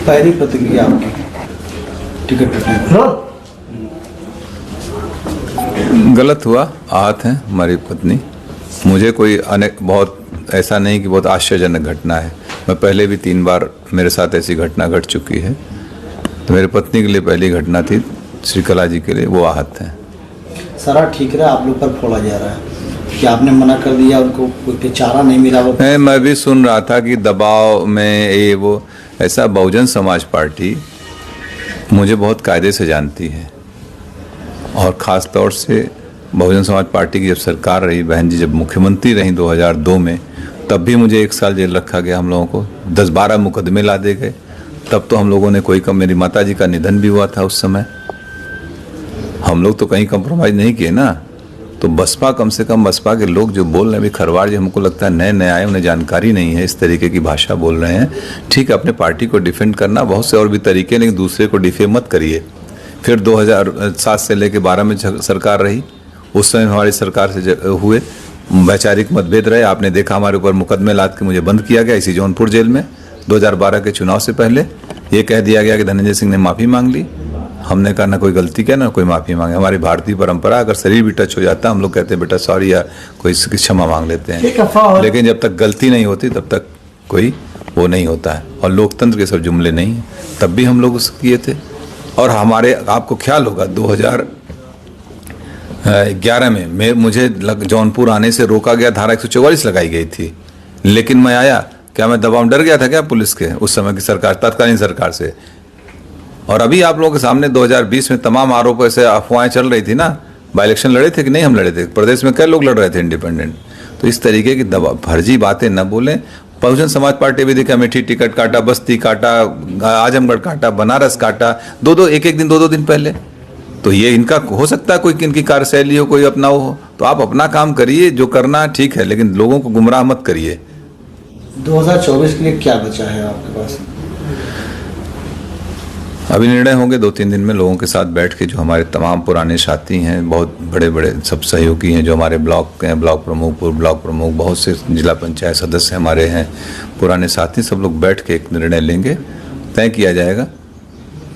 पहली प्रतिक्रिया आपकी टिकट कटने पर? गलत हुआ, आहत हैं हमारी पत्नी। मुझे कोई बहुत ऐसा नहीं कि बहुत आश्चर्यजनक घटना है। मैं पहले भी 3 बार मेरे साथ ऐसी घटना घट चुकी है। तो मेरी पत्नी के लिए पहली घटना थी, श्रीकला जी के लिए वो आहत हैं। सारा ठीक रहा, आप लोग पर फोड़ा जा रहा है कि आपने मना कर दिया, उनको कोई चारा नहीं मिला। वो मैं भी सुन रहा था कि दबाव में ये वो ऐसा। बहुजन समाज पार्टी मुझे बहुत कायदे से जानती है और ख़ास तौर से बहुजन समाज पार्टी की जब सरकार रही, बहन जी जब मुख्यमंत्री रहीं 2002 में, तब भी मुझे 1 साल जेल रखा गया। हम लोगों को 10-12 मुकदमे ला दे गए। तब तो हम लोगों ने मेरी माता जी का निधन भी हुआ था उस समय। हम लोग तो कहीं कंप्रोमाइज़ नहीं किए ना। तो बसपा, कम से कम बसपा के लोग जो बोल रहे हैं, अभी खरवाड़ जी हमको लगता है नए नए आए, उन्हें जानकारी नहीं है, इस तरीके की भाषा बोल रहे हैं। ठीक है, अपने पार्टी को डिफेंड करना बहुत से और भी तरीके, लेकिन दूसरे को डिफेम मत करिए। फिर 2007 से लेकर 12 में सरकार रही, उस समय हमारी सरकार से हुए वैचारिक मतभेद रहे। आपने देखा हमारे ऊपर मुकदमे लाद के मुझे बंद किया गया इसी जौनपुर जेल में। 2012 के चुनाव से पहले ये कह दिया गया कि धनंजय सिंह ने माफ़ी मांग ली। हमने कहा ना कोई गलती किया ना कोई माफ़ी मांगे। हमारी भारतीय परंपरा, अगर शरीर भी टच हो जाता है हम लोग कहते हैं बेटा सॉरी, या कोई क्षमा मांग लेते हैं। लेकिन जब तक गलती नहीं होती तब तक कोई वो नहीं होता है। और लोकतंत्र के सब जुमले नहीं हैं। तब भी हम लोग उसको किए थे। और हमारे, आपको ख्याल होगा 2011 में मुझे जौनपुर आने से रोका गया, धारा 144 लगाई गई थी। लेकिन मैं आया, क्या मैं दबाव डर गया था क्या पुलिस के उस समय की सरकार, तत्कालीन सरकार से? और अभी आप लोगों के सामने 2020 में तमाम आरोप ऐसे अफवाहें चल रही थी ना। बाई इलेक्शन लड़े थे कि नहीं? हम लड़े थे। प्रदेश में कई लोग लड़ रहे थे इंडिपेंडेंट। तो इस तरीके की फर्जी बातें न बोलें। बहुजन समाज पार्टी भी देखा, अमेठी टिकट काटा, बस्ती काटा, आजमगढ़ काटा, बनारस काटा, एक दिन 2 दिन पहले। तो ये इनका हो सकता है कोई इनकी कार्यशैली हो, कोई अपना हो। तो आप अपना काम करिए, जो करना ठीक है, लेकिन लोगों को गुमराह मत करिए। 2024 के लिए क्या बचा है आपके पास? अभी निर्णय होंगे 2-3 दिन में लोगों के साथ बैठ के। जो हमारे तमाम पुराने साथी हैं, बहुत बड़े बड़े सब सहयोगी हैं, जो हमारे ब्लॉक के हैं, ब्लॉक प्रमुख, पूर्व ब्लॉक प्रमुख, बहुत से जिला पंचायत सदस्य हमारे हैं, पुराने साथी, सब लोग बैठ के एक निर्णय लेंगे। तय किया जाएगा,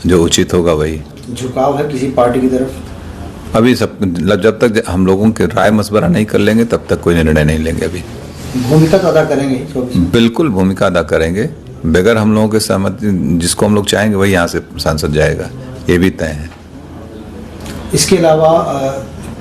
जो उचित होगा वही। झुकाव है किसी पार्टी की तरफ? अभी सब, जब तक हम लोगों के राय मशवरा नहीं कर लेंगे तब तक कोई निर्णय नहीं लेंगे। अभी भूमिका तो अदा करेंगे? बिल्कुल भूमिका अदा करेंगे। बगैर हम लोगों के सहमति, जिसको हम लोग चाहेंगे वही यहाँ से सांसद जाएगा, ये भी तय है। इसके अलावा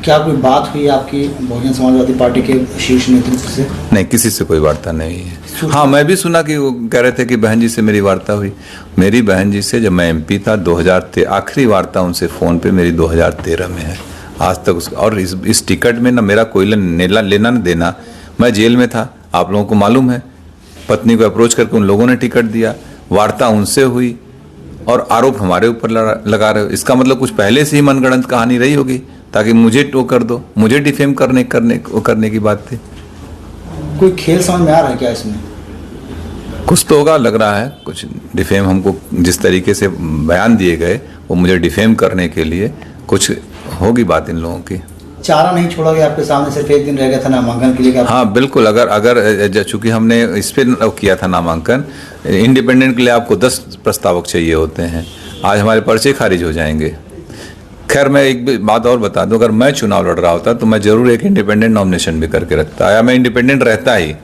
क्या कोई बात हुई आपकी बहुजन समाजवादी पार्टी के शीर्ष नेतृत्व से? नहीं, किसी से कोई वार्ता नहीं है। हाँ, मैं भी सुना कि वो कह रहे थे कि बहन जी से मेरी वार्ता हुई। मेरी बहन जी से जब मैं MP था 2013, आखिरी वार्ता उनसे फ़ोन पे मेरी 2013 में है। आज तक और इस टिकट में ना मेरा कोई लेना न देना। मैं जेल में था, आप लोगों को मालूम है। पत्नी को अप्रोच करके उन लोगों ने टिकट दिया, वार्ता उनसे हुई, और आरोप हमारे ऊपर लगा रहे हो। इसका मतलब कुछ पहले से ही मनगढ़ंत कहानी रही होगी ताकि मुझे टो कर दो, मुझे डिफेम करने की बात थी। कोई खेल समझ में आ रहा है क्या इसमें? कुछ तो होगा, लग रहा है कुछ डिफेम। हमको जिस तरीके से बयान दिए गए वो मुझे डिफेम करने के लिए कुछ होगी बात इन लोगों की। चारा नहीं छोड़ा गया आपके सामने, सिर्फ 1 दिन रह गया था नामांकन के लिए? हाँ बिल्कुल। अगर चूंकि हमने इस पर किया था नामांकन, इंडिपेंडेंट के लिए आपको 10 प्रस्तावक चाहिए होते हैं। आज हमारे पर्चे खारिज हो जाएंगे। खैर, मैं एक बात और बता दूं, अगर मैं चुनाव लड़ रहा होता तो मैं जरूर एक इंडिपेंडेंट नॉमिनेशन भी करके रखता, या मैं इंडिपेंडेंट रहता ही,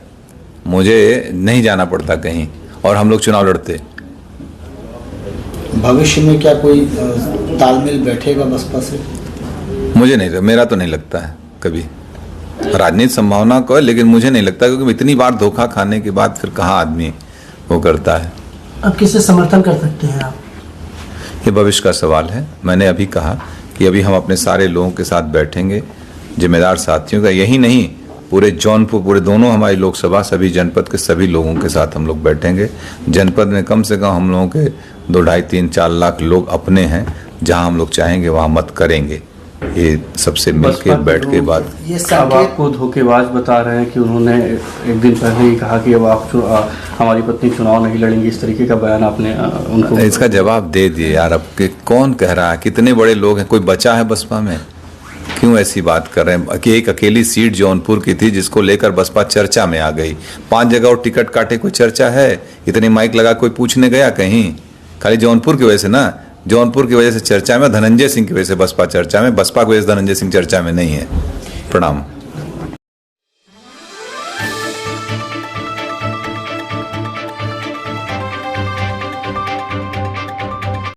मुझे नहीं जाना पड़ता कहीं, और हम लोग चुनाव लड़ते। भविष्य में क्या कोई तालमेल बैठेगा बसपा से? मुझे नहीं, मेरा तो नहीं लगता है कभी। राजनीतिक संभावना को है, लेकिन मुझे नहीं लगता, क्योंकि इतनी बार धोखा खाने के बाद फिर कहाँ आदमी वो करता है। अब किसे समर्थन कर सकते हैं आप? ये भविष्य का सवाल है। मैंने अभी कहा कि अभी हम अपने सारे लोगों के साथ बैठेंगे, जिम्मेदार साथियों का, यही नहीं पूरे जौनपुर, पूरे दोनों हमारी लोकसभा, सभी जनपद के सभी लोगों के साथ हम लोग बैठेंगे। जनपद में कम से कम हम लोगों के 2, 2.5, 3, 4 लाख लोग अपने हैं। जहां हम लोग चाहेंगे वहां मत करेंगे। ये सबसे मिलके बैठ के बात। ये अब आपको धोखेबाज बता रहे हैं कि उन्होंने एक दिन पहले ही कहा कि अब आप हमारी पत्नी चुनाव नहीं लड़ेंगी, इस तरीके का बयान आपने उनको? इसका जवाब दे दिए यार। अब कौन कह रहा है? कितने बड़े लोग हैं, कोई बचा है बसपा में? क्यों ऐसी बात कर रहे हैं कि एक अकेली सीट जौनपुर की थी जिसको लेकर बसपा चर्चा में आ गई। 5 जगह और टिकट काटे, कोई चर्चा है? इतने माइक लगा कोई पूछने गया कहीं? खाली जौनपुर की वजह से ना, जौनपुर की वजह से चर्चा में, धनंजय सिंह की वजह से बसपा चर्चा में, बसपा की वजह से धनंजय सिंह चर्चा में नहीं है। प्रणाम।